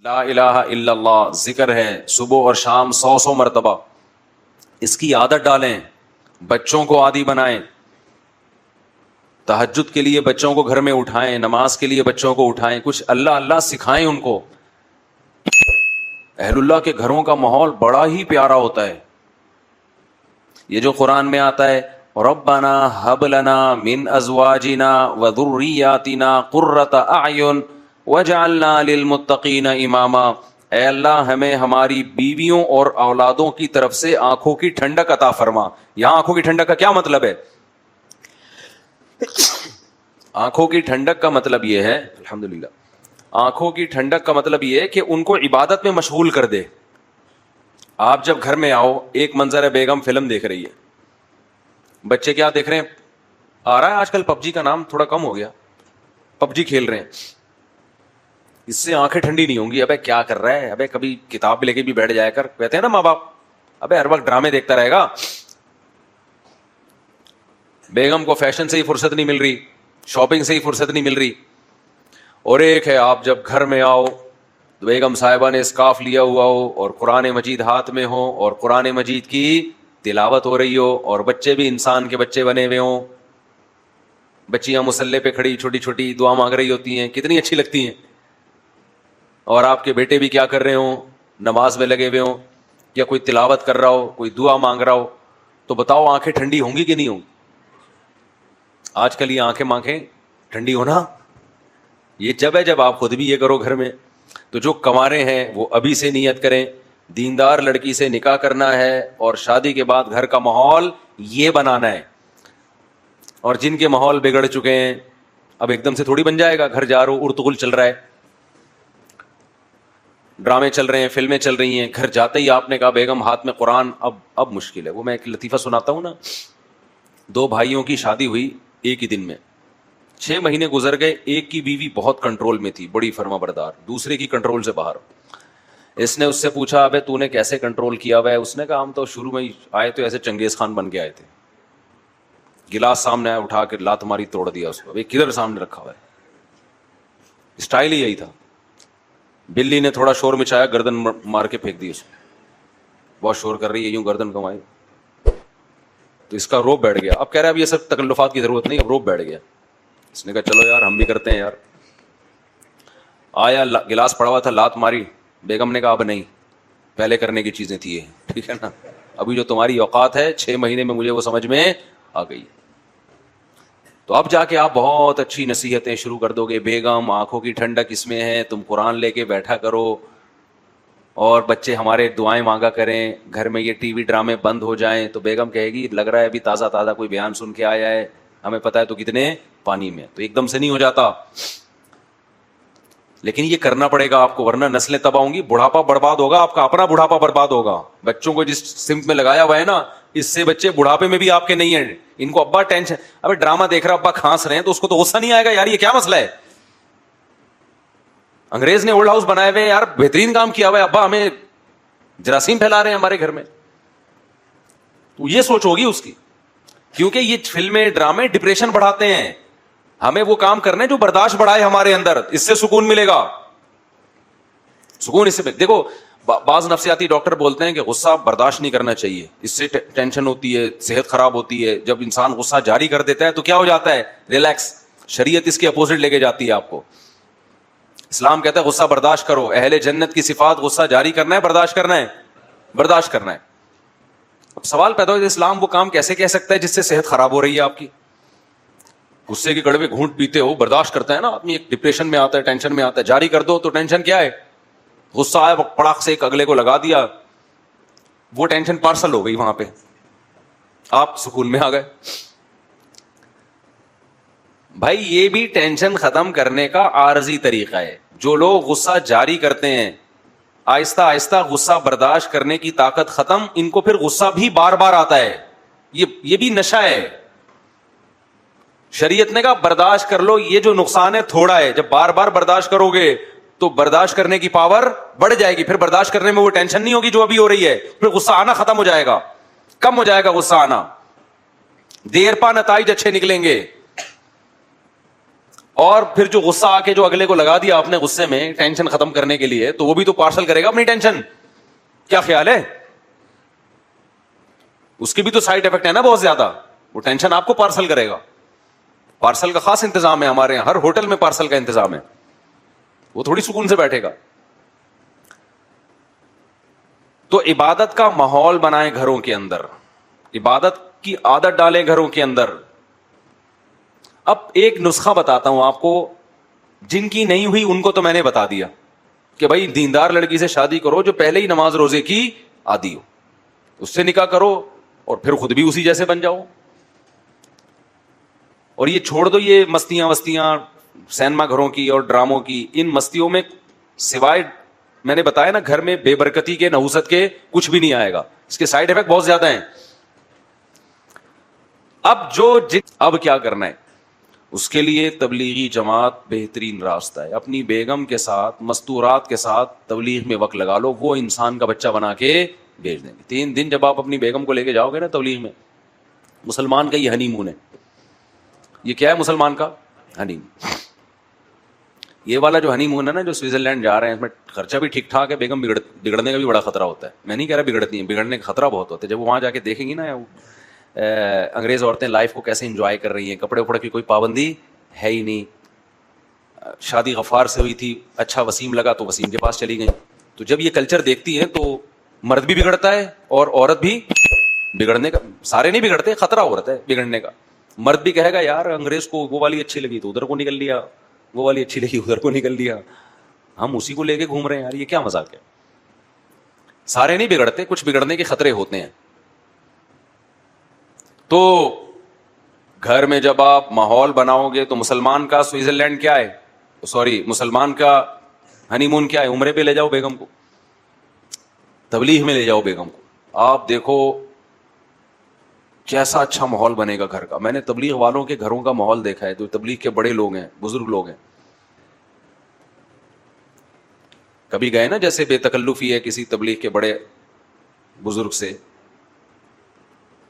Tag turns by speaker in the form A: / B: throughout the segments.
A: لا الہ الا اللہ ذکر ہے صبح اور شام 100 مرتبہ. اس کی عادت ڈالیں, بچوں کو عادی بنائیں. تہجد کے لیے بچوں کو گھر میں اٹھائیں, نماز کے لیے بچوں کو اٹھائیں, کچھ اللہ اللہ سکھائیں ان کو. اہل اللہ کے گھروں کا ماحول بڑا ہی پیارا ہوتا ہے. یہ جو قرآن میں آتا ہے ربنا ہب لنا من ازواجنا وذریاتنا قرۃ اعین وجعلنا للمتقین اماما, اے اللہ ہمیں ہماری بیویوں اور اولادوں کی طرف سے آنکھوں کی ٹھنڈک عطا فرما. یہاں آنکھوں کی ٹھنڈک کا کیا مطلب ہے؟ آنکھوں کی ٹھنڈک کا مطلب یہ ہے, الحمدللہ, آنکھوں کی ٹھنڈک کا مطلب یہ ہے کہ ان کو عبادت میں مشغول کر دے. آپ جب گھر میں آؤ, ایک منظر ہے, بیگم فلم دیکھ رہی ہے, بچے کیا دیکھ رہے ہیں, آ رہا ہے آج کل پب جی کا نام تھوڑا کم ہو گیا, پب جی کھیل رہے ہیں. اس سے آنکھیں ٹھنڈی نہیں ہوں گی. ابے کیا کر رہا ہے, ابے کبھی کتاب لے کے بھی بیٹھ جایا کر, کہتے ہیں نا ماں باپ, ابے ہر وقت ڈرامے دیکھتا رہے گا. بیگم کو فیشن سے ہی فرصت نہیں مل رہی, شاپنگ سے ہی فرصت نہیں مل رہی. اور ایک ہے آپ جب گھر میں آؤ تو بیگم صاحبہ نے اسکارف لیا ہوا ہو اور قرآن مجید ہاتھ میں ہو اور قرآن مجید کی تلاوت ہو رہی ہو, اور بچے بھی انسان کے بچے بنے ہوئے ہوں. بچیاں مصلے پہ کھڑی چھوٹی چھوٹی دعا مانگ رہی ہوتی ہیں, کتنی اچھی لگتی ہیں. اور آپ کے بیٹے بھی کیا کر رہے ہوں, نماز میں لگے ہوئے ہوں, یا کوئی تلاوت کر رہا ہو, کوئی دعا مانگ رہا ہو. تو بتاؤ آنکھیں ٹھنڈی ہوں گی کہ نہیں ہوں گی؟ آج کل یہ آنکھیں ٹھنڈی ہونا یہ جب ہے جب آپ خود بھی یہ کرو گھر میں. تو جو کنوارے ہیں وہ ابھی سے نیت کریں, دیندار لڑکی سے نکاح کرنا ہے اور شادی کے بعد گھر کا ماحول یہ بنانا ہے. اور جن کے ماحول بگڑ چکے ہیں, اب ایک دم سے تھوڑی بن جائے گا. گھر جا رہا ہوں ارتغل چل رہا ہے, ڈرامے چل رہے ہیں, فلمیں چل رہی ہیں, گھر جاتے ہی آپ نے کہا بیگم ہاتھ میں قرآن, اب مشکل ہے. وہ میں ایک لطیفہ سناتا ہوں نا, 2 بھائیوں کی شادی ہوئی ایک ہی دن میں, 6 مہینے گزر گئے. ایک کی بیوی بہت کنٹرول میں تھی, بڑی فرما بردار, دوسرے کی کنٹرول سے باہر. اس نے اس سے پوچھا ابے تو نے کیسے کنٹرول کیا ہوا ہے؟ اس نے کہا ہم تو شروع میں ہی آئے تو ایسے چنگیز خان بن کے آئے تھے. گلاس سامنے آیا, اٹھا کے لات ماری, توڑ دیا اس کو. ابھی کدھر سامنے رکھا ہوا ہے, اسٹائل ہی یہی تھا. بلی نے تھوڑا شور مچایا, گردن مار کے پھینک دی اس کو. بہت شور کر رہی ہے, یوں گردن کمائی تو اس کا روب بیٹھ گیا. اب کہہ رہا ہے اب یہ سب تکلفات کی ضرورت نہیں, اب روب بیٹھ گیا. اس نے کہا چلو یار ہم بھی کرتے ہیں یار. آیا گلاس پڑا ہوا تھا, لات ماری. بیگم نے کہا اب نہیں, پہلے کرنے کی چیزیں تھی یہ, ٹھیک ہے نا, ابھی جو تمہاری اوقات ہے 6 مہینے میں مجھے وہ سمجھ میں آ گئی. تو اب جا کے آپ بہت اچھی نصیحتیں شروع کر دو گے. بیگم آنکھوں کی ٹھنڈک اس میں ہے, تم قرآن لے کے بیٹھا کرو, اور بچے ہمارے دعائیں مانگا کریں, گھر میں یہ ٹی وی ڈرامے بند ہو جائیں. تو بیگم کہے گی لگ رہا ہے ابھی تازہ کوئی بیان سن کے آیا ہے, ہمیں پتہ ہے تو کتنے پانی میں. تو ایک دم سے نہیں ہو جاتا, لیکن یہ کرنا پڑے گا آپ کو, ورنہ نسلیں تباہ ہوں گی, بڑھاپا برباد ہوگا, آپ کا اپنا بڑھاپا برباد ہوگا. بچوں کو جس سمت میں لگایا ہوا ہے نا, اس سے بچے بڑھاپے میں بھی آپ کے نہیں ہیں. ان کو ابا ٹینشن, ابے ڈرامہ دیکھ رہا, ابا کھانس رہے ہیں, تو اس کو تو غصہ نہیں آئے گا یار یہ کیا مسئلہ ہے. انگریز نے اولڈ ہاؤس بنائے ہوئے یار, بہترین کام کیا ہوا ہے, ابا ہمیں جراثیم پھیلا رہے ہیں ہمارے گھر میں. تو یہ سوچ ہوگی اس کی, کیونکہ یہ فلمیں ڈرامے ڈپریشن بڑھاتے ہیں. ہمیں وہ کام کرنے جو برداشت بڑھائے ہمارے اندر, اس سے سکون ملے گا. سکون اس سے دیکھو, بعض نفسیاتی ڈاکٹر بولتے ہیں کہ غصہ برداشت نہیں کرنا چاہیے, اس سے ٹینشن ہوتی ہے, صحت خراب ہوتی ہے. جب انسان غصہ جاری کر دیتا ہے تو کیا ہو جاتا ہے, ریلیکس. شریعت اس کے اپوزٹ لے کے جاتی ہے آپ کو. اسلام کہتا ہے غصہ برداشت کرو. اہل جنت کی صفات غصہ جاری کرنا ہے, برداشت کرنا ہے, برداشت کرنا ہے. اب سوال پیدا ہو کہ اسلام وہ کام کیسے کہہ سکتا ہے جس سے صحت خراب ہو رہی ہے آپ کی. غصے کے کڑوے گھونٹ پیتے ہو, برداشت کرتا ہے نا آدمی, ایک ڈپریشن میں آتا ہے, ٹینشن میں آتا ہے, جاری کر دو. تو ٹینشن کیا ہے, غصہ آیا پڑاخ سے ایک اگلے کو لگا دیا, وہ ٹینشن پارسل ہو گئی وہاں پہ, آپ سکون میں آ گئے. بھائی یہ بھی ٹینشن ختم کرنے کا عارضی طریقہ ہے. جو لوگ غصہ جاری کرتے ہیں, آہستہ آہستہ غصہ برداشت کرنے کی طاقت ختم, ان کو پھر غصہ بھی بار بار آتا ہے. یہ بھی نشہ ہے. شریعت نے کہا برداشت کر لو, یہ جو نقصان ہے تھوڑا ہے. جب بار بار برداشت کرو گے تو برداشت کرنے کی پاور بڑھ جائے گی, پھر برداشت کرنے میں وہ ٹینشن نہیں ہوگی جو ابھی ہو رہی ہے, پھر غصہ آنا ختم ہو جائے گا, کم ہو جائے گا غصہ آنا, دیر پا نتائج اچھے نکلیں گے. اور پھر جو غصہ آ کے جو اگلے کو لگا دیا آپ نے غصے میں ٹینشن ختم کرنے کے لیے, تو وہ بھی تو پارسل کرے گا اپنی ٹینشن. کیا خیال ہے؟ اس کی بھی تو سائڈ افیکٹ ہے نا بہت زیادہ. وہ ٹینشن آپ کو پارسل کرے گا. پارسل کا خاص انتظام ہے ہمارے یہاں, ہر ہوٹل میں پارسل کا انتظام ہے. وہ تھوڑی سکون سے بیٹھے گا. تو عبادت کا ماحول بنائیں گھروں کے اندر, عبادت کی عادت ڈالیں گھروں کے اندر. اب ایک نسخہ بتاتا ہوں آپ کو, جن کی نہیں ہوئی ان کو تو میں نے بتا دیا کہ بھائی دیندار لڑکی سے شادی کرو جو پہلے ہی نماز روزے کی عادی ہو, اس سے نکاح کرو اور پھر خود بھی اسی جیسے بن جاؤ. اور یہ چھوڑ دو یہ مستیاں سینما گھروں کی اور ڈراموں کی. ان مستیوں میں سوائے میں نے بتایا نا گھر میں بے برکتی کے, نحوست کے, کچھ بھی نہیں آئے گا. اس کے سائڈ افیکٹ بہت زیادہ ہیں. اب کیا کرنا ہے اس کے لیے؟ تبلیغی جماعت بہترین راستہ ہے. اپنی بیگم کے ساتھ مستورات کے ساتھ تبلیغ میں وقت لگا لو, وہ انسان کا بچہ بنا کے بھیج دیں گے. 3 دن جب آپ اپنی بیگم کو لے کے جاؤ گے نا تبلیغ میں, مسلمان کا یہ ہنی مون ہے. یہ کیا ہے مسلمان کا ہنی مون؟ یہ والا جو ہنی مون ہے نا, جو سوئٹزرلینڈ جا رہے ہیں, اس میں خرچہ بھی ٹھیک ٹھاک ہے, بیگم بگڑنے کا بھی بڑا خطرہ ہوتا ہے. میں نہیں کہہ رہا بگڑتی ہیں, بگڑنے کا خطرہ بہت ہوتا ہے. جب وہ وہاں جا کے دیکھیں گی نا انگریز عورتیں لائف کو کیسے انجوائے کر رہی ہیں, کپڑے وپڑے کی کوئی پابندی ہے ہی نہیں. شادی غفار سے ہوئی تھی, اچھا وسیم لگا تو وسیم کے پاس چلی گئیں. تو جب یہ کلچر دیکھتی ہیں تو مرد بھی بگڑتا ہے اور عورت بھی بگڑنے کا, سارے نہیں بگڑتے, خطرہ ہوتا ہے بگڑنے کا. مرد بھی کہے گا یار انگریز کو وہ والی اچھی لگی تو ادھر کو نکل لیا, وہ والی اچھی لگی ادھر کو نکل لیا, ہم اسی کو لے کے گھوم رہے ہیں یار, یہ کیا مذاق ہے. سارے نہیں بگڑتے, کچھ بگڑنے کے خطرے ہوتے ہیں. تو گھر میں جب آپ ماحول بناؤ گے تو مسلمان کا سوئٹزرلینڈ کیا ہے, مسلمان کا ہنی مون کیا ہے؟ عمرے پہ لے جاؤ بیگم کو, تبلیغ میں لے جاؤ بیگم کو. آپ دیکھو کیسا اچھا ماحول بنے گا گھر کا. میں نے تبلیغ والوں کے گھروں کا ماحول دیکھا ہے, جو تبلیغ کے بڑے لوگ ہیں, بزرگ لوگ ہیں. کبھی گئے نا جیسے بے تکلفی ہے کسی تبلیغ کے بڑے بزرگ سے,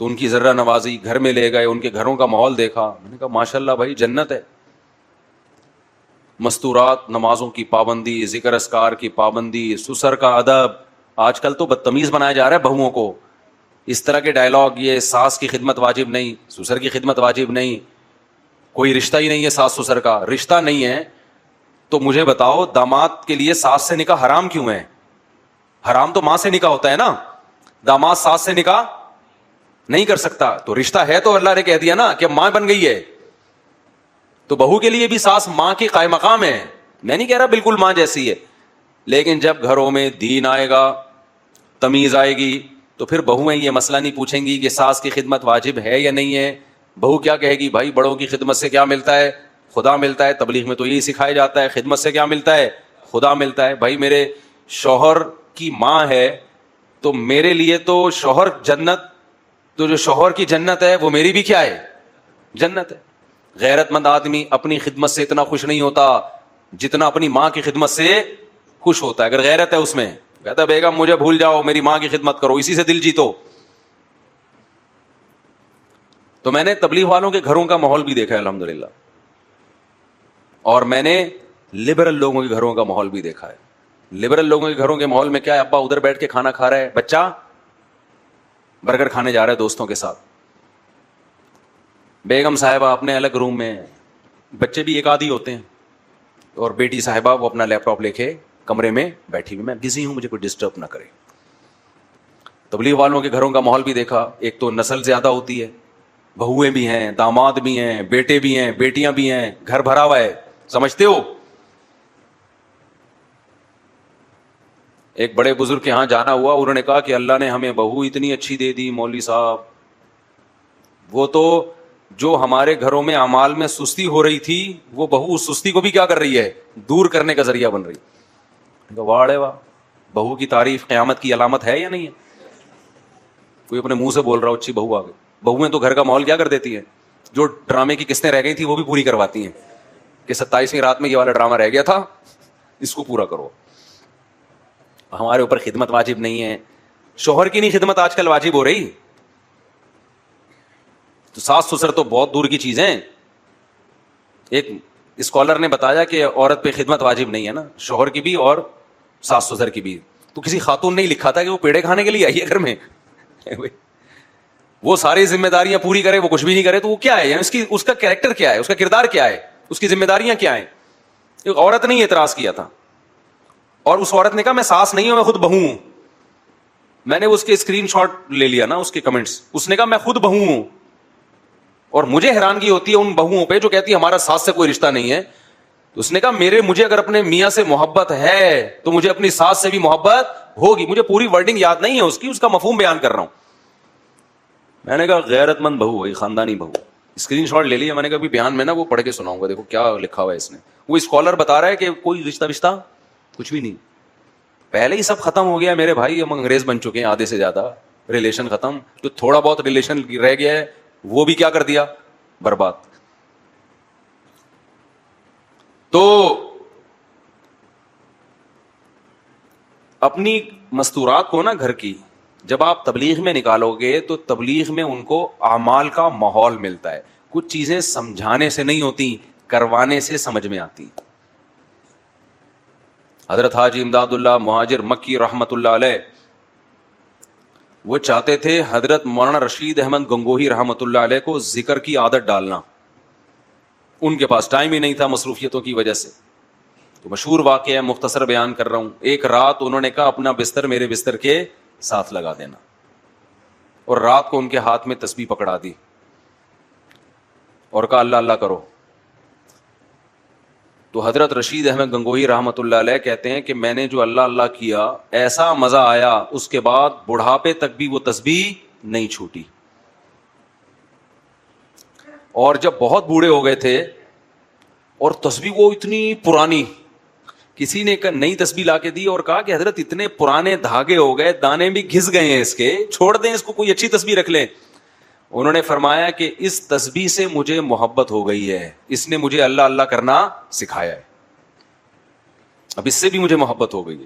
A: تو ان کی ذرہ نوازی, گھر میں لے گئے, ان کے گھروں کا ماحول دیکھا. میں نے کہا ماشاءاللہ بھائی جنت ہے. مستورات, نمازوں کی پابندی, ذکر اذکار کی پابندی, سسر کا ادب. آج کل تو بدتمیز بنایا جا رہا ہے بہوؤں کو, اس طرح کے ڈائلاگ, یہ ساس کی خدمت واجب نہیں, سسر کی خدمت واجب نہیں, کوئی رشتہ ہی نہیں ہے ساس سسر کا. رشتہ نہیں ہے تو مجھے بتاؤ داماد کے لیے ساس سے نکاح حرام کیوں ہے؟ حرام تو ماں سے نکاح ہوتا ہے نا, داماد ساس سے نکاح نہیں کر سکتا. تو رشتہ ہے تو اللہ نے کہہ دیا نا کہ ماں بن گئی ہے, تو بہو کے لیے بھی ساس ماں کی قائم مقام ہے. میں نہیں کہہ رہا بالکل ماں جیسی ہے, لیکن جب گھروں میں دین آئے گا, تمیز آئے گی, تو پھر بہویں یہ مسئلہ نہیں پوچھیں گی کہ ساس کی خدمت واجب ہے یا نہیں ہے. بہو کیا کہے گی, بھائی بڑوں کی خدمت سے کیا ملتا ہے؟ خدا ملتا ہے. تبلیغ میں تو یہی سکھایا جاتا ہے, خدمت سے کیا ملتا ہے؟ خدا ملتا ہے. بھائی میرے شوہر کی ماں ہے تو میرے لیے تو شوہر جنت, تو جو شوہر کی جنت ہے وہ میری بھی کیا ہے؟ جنت ہے. غیرت مند آدمی اپنی خدمت سے اتنا خوش نہیں ہوتا جتنا اپنی ماں کی خدمت سے خوش ہوتا ہے. اگر غیرت ہے اس میں, کہتا بیگم مجھے بھول جاؤ, میری ماں کی خدمت کرو, اسی سے دل جیتو. تو میں نے تبلیغ والوں کے گھروں کا ماحول بھی دیکھا ہے الحمدللہ, اور میں نے لبرل لوگوں کے گھروں کا ماحول بھی دیکھا ہے. لبرل لوگوں کے گھروں کے ماحول میں کیا ہے, ابا ادھر بیٹھ کے کھانا کھا رہا ہے, بچہ برگر کھانے جا رہا ہے دوستوں کے ساتھ, بیگم صاحبہ اپنے الگ روم میں, بچے بھی ایک آدھی ہوتے ہیں, اور بیٹی صاحبہ وہ اپنا لیپ ٹاپ لے کے کمرے میں بیٹھی ہوئی, میں بزی ہوں, مجھے کوئی ڈسٹرب نہ کرے. تبلیغ والوں کے گھروں کا ماحول بھی دیکھا. ایک تو نسل زیادہ ہوتی ہے, بہویں بھی ہیں, داماد بھی ہیں, بیٹے بھی ہیں, بیٹیاں بھی ہیں, گھر بھرا ہوا ہے, سمجھتے ہو. ایک بڑے بزرگ کے ہاں جانا ہوا, انہوں نے کہا کہ اللہ نے ہمیں بہو اتنی اچھی دے دی مولوی صاحب, وہ تو جو ہمارے گھروں میں اعمال میں سستی ہو رہی تھی, وہ بہو اس سستی کو بھی کیا کر رہی ہے؟ دور کرنے کا ذریعہ بن رہی. واہ رے واہ, بہو کی تعریف قیامت کی علامت ہے یا نہیں ہے؟ کوئی اپنے منہ سے بول رہا ہو اچھی بہو آ گئی. بہویں تو گھر کا ماحول کیا کر دیتی ہیں, جو ڈرامے کی قسطیں رہ گئی تھی وہ بھی پوری کرواتی ہیں, کہ 27ویں رات میں یہ والا ڈرامہ رہ گیا تھا, اس کو پورا کرو. ہمارے اوپر خدمت واجب نہیں ہے, شوہر کی نہیں خدمت آج کل واجب ہو رہی, تو ساس سسر تو بہت دور کی چیزیں. ایک اسکالر نے بتایا کہ عورت پہ خدمت واجب نہیں ہے نا, شوہر کی بھی اور ساس سسر کی بھی. تو کسی خاتون نے لکھا تھا کہ وہ پیڑے کھانے کے لیے آئی ہے گھر میں, وہ ساری ذمہ داریاں پوری کرے, وہ کچھ بھی نہیں کرے, تو وہ کیا ہے, یعنی اس کا کیریکٹر کیا ہے, اس کا کردار کیا ہے, اس کی ذمہ داریاں کیا ہیں. ایک عورت نے اعتراض کیا تھا, اور اس عورت نے کہا میں ساس نہیں ہوں, میں خود بہو ہوں. میں نے اس کے اسکرین شاٹ لے لیا نا, اس کے کمنٹس. اس نے کہا میں خود بہو ہوں, اور مجھے حیرانگی ہوتی ہے ان بہوؤں پہ جو کہتی ہے ہمارا ساس سے کوئی رشتہ نہیں ہے. اس نے کہا مجھے اگر اپنے میاں سے محبت ہے تو مجھے اپنی ساس سے بھی محبت ہوگی. مجھے پوری ورڈنگ یاد نہیں ہے اس کی, اس کا مفہوم بیان کر رہا ہوں. میں نے کہا غیرت مند بہو ہے, خاندانی بہو. اسکرین شاٹ لے لیا. میں نے کہا بیان میں نا وہ پڑھ کے سناؤں گا, دیکھو کیا لکھا ہوا ہے اس نے. وہ اسکالر بتا رہا ہے کہ کوئی رشتہ کچھ بھی نہیں, پہلے ہی سب ختم ہو گیا میرے بھائی. ہم انگریز بن چکے ہیں آدھے سے زیادہ, ریلیشن ختم. جو تھوڑا بہت ریلیشن رہ گیا ہے وہ بھی کیا کر دیا, برباد. تو اپنی مستورات کو نا گھر کی جب آپ تبلیغ میں نکالو گے تو تبلیغ میں ان کو اعمال کا ماحول ملتا ہے. کچھ چیزیں سمجھانے سے نہیں ہوتی, کروانے سے سمجھ میں آتی. حضرت حاجی امداد اللہ مہاجر مکی رحمت اللہ علیہ, وہ چاہتے تھے حضرت مولانا رشید احمد گنگوہی رحمت اللہ علیہ کو ذکر کی عادت ڈالنا. ان کے پاس ٹائم ہی نہیں تھا مصروفیتوں کی وجہ سے. تو مشہور واقعہ ہے, مختصر بیان کر رہا ہوں. ایک رات انہوں نے کہا اپنا بستر میرے بستر کے ساتھ لگا دینا, اور رات کو ان کے ہاتھ میں تسبیح پکڑا دی اور کہا اللہ اللہ کرو. تو حضرت رشید احمد گنگوہی رحمت اللہ علیہ کہتے ہیں کہ میں نے جو اللہ اللہ کیا ایسا مزہ آیا, اس کے بعد بڑھاپے تک بھی وہ تسبیح نہیں چھوٹی. اور جب بہت بوڑھے ہو گئے تھے اور تسبیح وہ اتنی پرانی, کسی نے نئی تسبیح لا کے دی اور کہا کہ حضرت اتنے پرانے دھاگے ہو گئے, دانے بھی گھس گئے ہیں اس کے, چھوڑ دیں اس کو, کوئی اچھی تسبیح رکھ لیں. انہوں نے فرمایا کہ اس تسبیح سے مجھے محبت ہو گئی ہے, اس نے مجھے اللہ اللہ کرنا سکھایا ہے, اب اس سے بھی مجھے محبت ہو گئی ہے.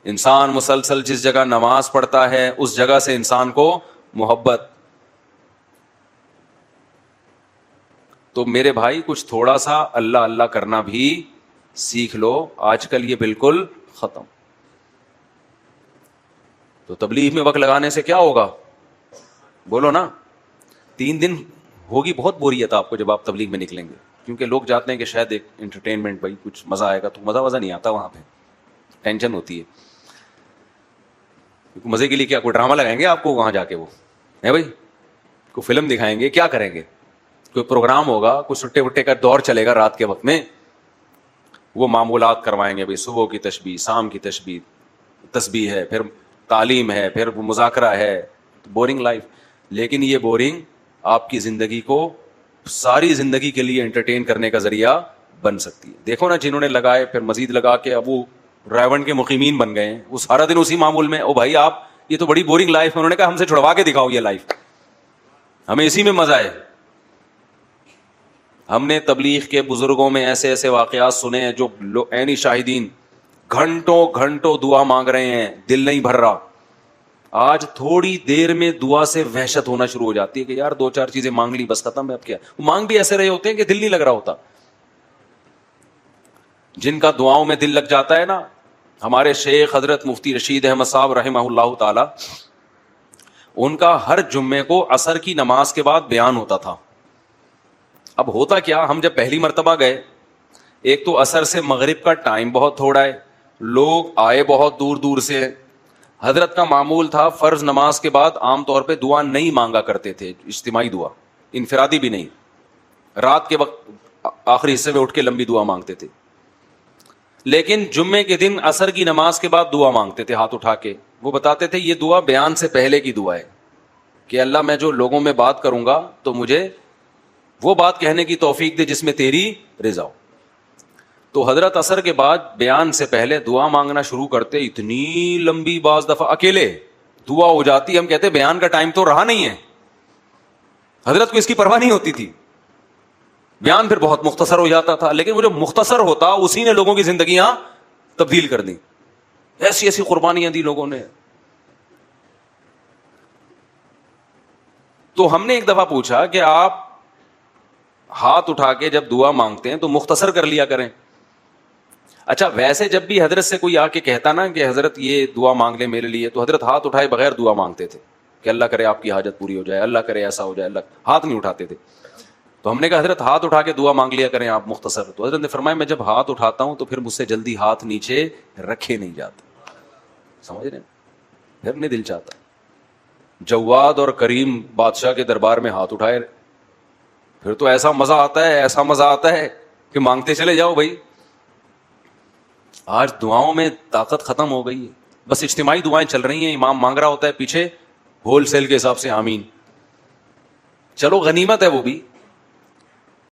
A: انسان مسلسل جس جگہ نماز پڑھتا ہے اس جگہ سے انسان کو محبت. تو میرے بھائی کچھ تھوڑا سا اللہ اللہ کرنا بھی سیکھ لو, آج کل یہ بالکل ختم. تو تبلیغ میں وقت لگانے سے کیا ہوگا, بولو نا. 3 دن ہوگی بہت بوریت آپ کو جب آپ تبلیغ میں نکلیں گے, کیونکہ لوگ جاتے ہیں کہ شاید ایک انٹرٹینمنٹ, بھائی کچھ مزہ آئے گا, تو مزہ نہیں آتا, وہاں پہ ٹینشن ہوتی ہے. مزے کے لیے کیا کوئی ڈرامہ لگائیں گے آپ کو وہاں جا کے, وہ ہے بھائی کوئی فلم دکھائیں گے, کیا کریں گے, کوئی پروگرام ہوگا, کوئی سٹے وٹے کا دور چلے گا رات کے وقت میں, وہ معمولات کروائیں گے, بھائی صبح کی تسبیح, شام کی تسبیح ہے, پھر تعلیم ہے, پھر مذاکرہ ہے. Boring life. لیکن یہ بورنگ آپ کی زندگی کو ساری زندگی کے لیے انٹرٹین کرنے کا ذریعہ بن سکتی ہے. دیکھو نا جنہوں نے لگائے پھر مزید لگا کے اب وہ ریونڈ کے مقیمین بن گئے ہیں, وہ سارا دن اسی معمول میں. او بھائی آپ, یہ تو بڑی بورنگ لائف ہے. انہوں نے کہا ہم سے چھڑوا کے دکھاؤ یہ لائف, ہمیں اسی میں مزہ ہے. ہم نے تبلیغ کے بزرگوں میں ایسے ایسے واقعات سنے ہیں جو عینی شاہدین گھنٹوں گھنٹوں دعا مانگ رہے ہیں, دل نہیں بھر رہا. آج تھوڑی دیر میں دعا سے وحشت ہونا شروع ہو جاتی ہے کہ یار 2-4 چیزیں مانگ لی بس ختم ہے, اب کیا. وہ مانگ بھی ایسے رہے ہوتے ہیں کہ دل نہیں لگ رہا ہوتا. جن کا دعاؤں میں دل لگ جاتا ہے نا, ہمارے شیخ حضرت مفتی رشید احمد صاحب رحمہ اللہ تعالی, ان کا ہر جمعے کو عصر کی نماز کے بعد بیان ہوتا تھا. اب ہوتا کیا, ہم جب پہلی مرتبہ گئے, ایک تو عصر سے مغرب کا ٹائم بہت تھوڑا ہے, لوگ آئے بہت دور دور سے. حضرت کا معمول تھا فرض نماز کے بعد عام طور پہ دعا نہیں مانگا کرتے تھے, اجتماعی دعا, انفرادی بھی نہیں. رات کے وقت آخری حصے میں اٹھ کے لمبی دعا مانگتے تھے. لیکن جمعے کے دن عصر کی نماز کے بعد دعا مانگتے تھے ہاتھ اٹھا کے. وہ بتاتے تھے یہ دعا بیان سے پہلے کی دعا ہے کہ اللہ میں جو لوگوں میں بات کروں گا تو مجھے وہ بات کہنے کی توفیق دے جس میں تیری رضا ہو. تو حضرت عصر کے بعد بیان سے پہلے دعا مانگنا شروع کرتے, اتنی لمبی, بعض دفعہ اکیلے دعا ہو جاتی. ہم کہتے بیان کا ٹائم تو رہا نہیں ہے. حضرت کو اس کی پرواہ نہیں ہوتی تھی. بیان پھر بہت مختصر ہو جاتا تھا, لیکن وہ جو مختصر ہوتا اسی نے لوگوں کی زندگیاں تبدیل کر دی. ایسی ایسی قربانیاں دی لوگوں نے. تو ہم نے ایک دفعہ پوچھا کہ آپ ہاتھ اٹھا کے جب دعا مانگتے ہیں تو مختصر کر لیا کریں. اچھا ویسے جب بھی حضرت سے کوئی آ کے کہتا نا کہ حضرت یہ دعا مانگ لے میرے لیے, تو حضرت ہاتھ اٹھائے بغیر دعا مانگتے تھے کہ اللہ کرے آپ کی حاجت پوری ہو جائے, اللہ کرے ایسا ہو جائے, اللہ ہاتھ نہیں اٹھاتے تھے. تو ہم نے کہا حضرت ہاتھ اٹھا کے دعا مانگ لیا کریں آپ مختصر. تو حضرت نے فرمایا میں جب ہاتھ اٹھاتا ہوں تو پھر مجھ سے جلدی ہاتھ نیچے رکھے نہیں جاتے. سمجھ رہے ہیں, پھر نہیں دل چاہتا. جواد اور کریم بادشاہ کے دربار میں ہاتھ اٹھائے, پھر تو ایسا مزہ آتا ہے, ایسا مزہ آتا ہے کہ مانگتے چلے جاؤ بھائی. آج دعاؤں میں طاقت ختم ہو گئی ہے, بس اجتماعی دعائیں چل رہی ہیں, امام مانگ رہا ہوتا ہے پیچھے ہول سیل کے حساب سے آمین. چلو غنیمت ہے وہ بھی,